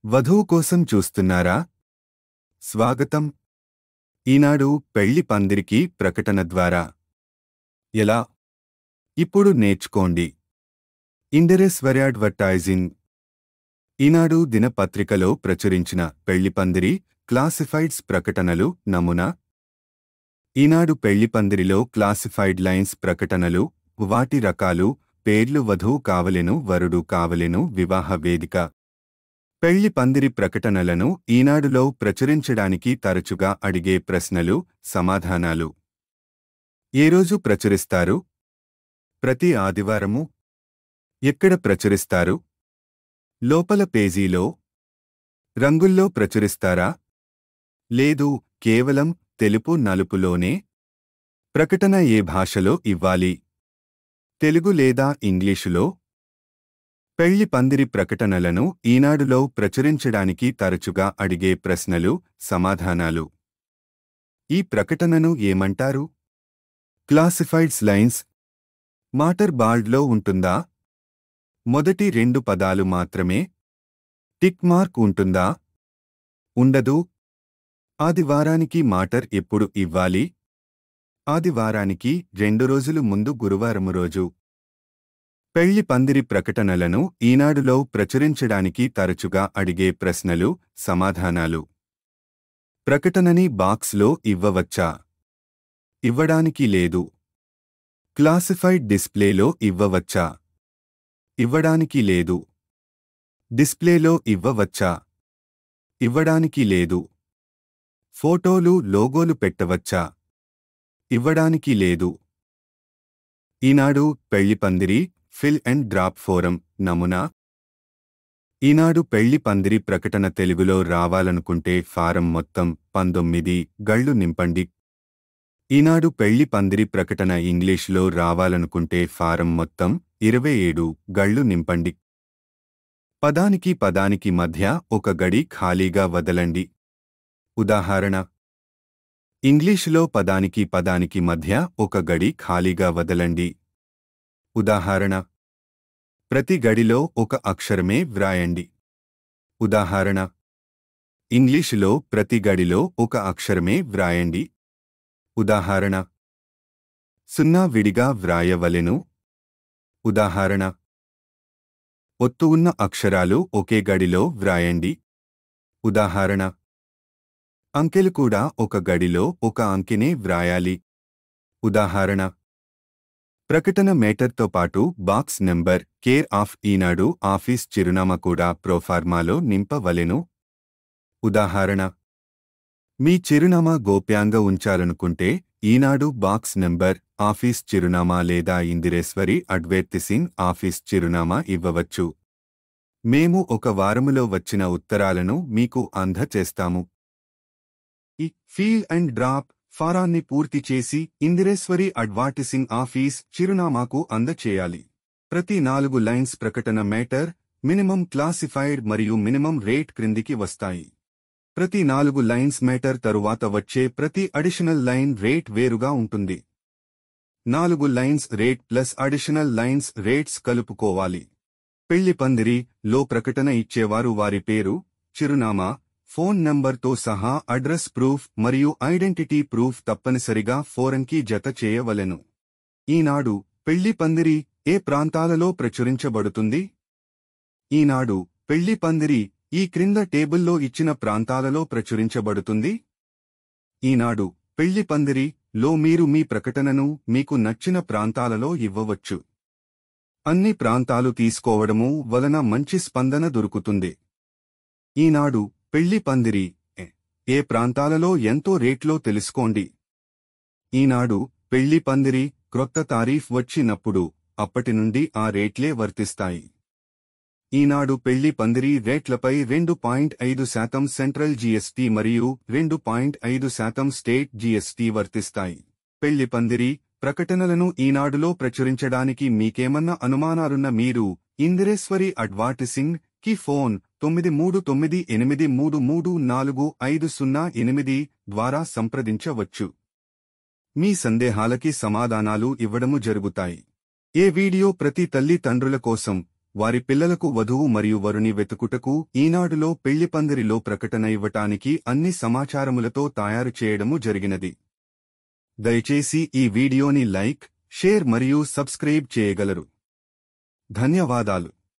వధువు కోసం చూస్తున్నారా? స్వాగతం. ఈనాడు పెళ్లి పందిరికి ప్రకటన ద్వారా ఎలా? ఇప్పుడు నేర్చుకోండి. Indirect advertising. ఈనాడు దినపత్రికలో ప్రచురించిన పెళ్లి పందిరి క్లాసిఫైడ్స్ ప్రకటనలు నమూనా. ఈనాడు పెళ్లి పందిరిలో క్లాసిఫైడ్ లైన్స్ ప్రకటనలు, వాటి రకాలు, పేర్లు, వధువు కావలెను, వరుడు కావలెను, వివాహ వేదిక. పెళ్లి పందిరి ప్రకటనలను ఈనాడులో ప్రచురించడానికి తరచుగా అడిగే ప్రశ్నలు, సమాధానాలు. ఏ రోజు ప్రచురిస్తారు? ప్రతి ఆదివారము. ఎక్కడ ప్రచురిస్తారు? లోపల పేజీలో. రంగుల్లో ప్రచురిస్తారా? లేదు, కేవలం తెలుపు నలుపులోనే. ప్రకటన ఏ భాషలో ఇవ్వాలి? తెలుగు లేదా ఇంగ్లీషులో? పెళ్లి పందిరి ప్రకటనలను ఈనాడులో ప్రచురించడానికి తరచుగా అడిగే ప్రశ్నలు, సమాధానాలు. ఈ ప్రకటనను ఏమంటారు? Classifieds lines. మాటర్ బాల్డ్లో ఉంటుందా? మొదటి 2 పదాలు మాత్రమే. టిక్ మార్క్ ఉంటుందా? ఉండదు. ఆదివారానికి మాటర్ ఎప్పుడు ఇవ్వాలి? ఆదివారానికి 2 రోజులు ముందు, గురువారము రోజు. పెళ్లి పందిరి ప్రకటనలను ఈనాడులో ప్రచురించడానికి తరచుగా అడిగే ప్రశ్నలు, సమాధానాలు. ప్రకటనని బాక్స్లో ఇవ్వవచ్చా? ఇవ్వడానికి లేదు. క్లాసిఫైడ్ డిస్ప్లేలో ఇవ్వవచ్చా? ఇవ్వడానికి లేదు. డిస్ప్లేలో ఇవ్వవచ్చా? ఇవ్వడానికి లేదు. ఫోటోలు, లోగోలు పెట్టవచ్చా? ఇవ్వడానికి లేదు. ఈనాడు పెళ్లి పందిరి ఫిల్ అండ్ డ్రాప్ ఫోరం నమూనా. ఈనాడు పెళ్లి పందిరి ప్రకటన తెలుగులో రావాలనుకుంటే ఫారం మొత్తం 19 గళ్ళు నింపండి. ఈనాడు పెళ్లి పందిరి ప్రకటన ఇంగ్లీష్లో రావాలనుకుంటే ఫారం మొత్తం 27 గళ్ళు నింపండి. పదానికి పదానికి మధ్య ఒక గడి ఖాళీగా వదలండి. ఉదాహరణ: ఇంగ్లీషులో పదానికి పదానికి మధ్య ఒక గడి ఖాళీగా వదలండి. ఉదాహరణ: ప్రతి గడిలో ఒక అక్షరమే వ్రాయండి. ఉదాహరణ: ఇంగ్లీషులో ప్రతి గడిలో ఒక అక్షరమే వ్రాయండి. ఉదాహరణ: 0 విడిగా వ్రాయవలెను. ఉదాహరణ: ఒత్తు ఉన్న అక్షరాలు ఒకే గడిలో వ్రాయండి. ఉదాహరణ: అంకెలు కూడా ఒక గడిలో ఒక అంకెనే వ్రాయాలి. ఉదాహరణ: ప్రకటన మేటర్తో పాటు box number, care of Eenadu office చిరునామా కూడా ప్రోఫార్మాలో నింపవలెను. ఉదాహరణ: మీ చిరునామా గోప్యంగా ఉంచాలనుకుంటే ఈనాడు బాక్స్ నెంబర్, ఆఫీస్ చిరునామా లేదా ఇందిరేశ్వరి అడ్వర్టైజింగ్ ఆఫీస్ చిరునామా ఇవ్వవచ్చు. మేము ఒక వారములో వచ్చిన ఉత్తరాలను మీకు అందచేస్తాము. ఈ ఫీల్ అండ్ డ్రాప్ ఫారాన్ని పూర్తి చేసి ఇందిరేశ్వరి అడ్వర్టైజింగ్ ఆఫీస్ చిరునామాకు అందచేయాలి. ప్రతి 4 లైన్స్ ప్రకటన మేటర్, మినిమం క్లాసిఫైడ్ మరియు మినిమం రేట్ క్రిందికి వస్తాయి. ప్రతి 4 లైన్స్ మేటర్ తరువాత వచ్చే ప్రతి అడిషనల్ లైన్ రేట్ వేరుగా ఉంటుంది. 4 lines rate plus additional lines rates కలుపుకోవాలి. పెళ్లి పందిరి లో ప్రకటన ఇచ్చేవారు వారి పేరు, చిరునామా, ఫోన్ నంబర్తో సహా అడ్రస్ ప్రూఫ్ మరియు ఐడెంటిటీ ప్రూఫ్ తప్పనిసరిగా ఫోరంకి జత చేయవలెను. ఈనాడు పెళ్లి పందిరి ఏ ప్రాంతాలలో ప్రచురించబడుతుంది? ఈనాడు పెళ్లి పందిరి ఈ క్రింద టేబుల్లో ఇచ్చిన ప్రాంతాలలో ప్రచురించబడుతుంది. ఈనాడు పెళ్లి పందిరి లో మీరు మీ ప్రకటనను మీకు నచ్చిన ప్రాంతాలలో ఇవ్వవచ్చు. అన్ని ప్రాంతాలు తీసుకోవడము వలన మంచి స్పందన దొరుకుతుంది. ఈనాడు పెళ్లి పందిరి ఏ ప్రాంతాలలో ఎంతో రేట్లో తెలుసుకోండి. ఈనాడు పెళ్లి పందిరి క్రొత్త తారీఫ్ వచ్చినప్పుడు అప్పటి నుండి ఆ రేట్లే వర్తిస్తాయి. ఈనాడు పెళ్లి పందిరి రేట్లపై 2.5% సెంట్రల్ జీఎస్టీ మరియు 2.5% స్టేట్ జీఎస్టీ వర్తిస్తాయి. పెళ్లి పందిరి ప్రకటనలను ఈనాడులో ప్రచురించడానికి మీకేమన్నా అనుమానాలున్న మీరు ఇందిరేశ్వరి అడ్వర్టైజింగ్ కి ఫోన్ 9398334508 ద్వారా సంప్రదించవచ్చు. మీ సందేహాలకి సమాధానాలు ఇవ్వడము జరుగుతాయి. ఏ వీడియో ప్రతి తల్లి తండ్రుల కోసం వారి పిల్లలకు వధువు మరియు వరుని వెతుకుటకు ఈనాడులో పెళ్లి పందిరిలో ప్రకటన ఇవ్వటానికి అన్ని సమాచారములతో తయారు చేయడము జరిగినది. దయచేసి ఈ వీడియోని లైక్, షేర్ మరియు సబ్స్క్రైబ్ చేయగలరు. ధన్యవాదాలు.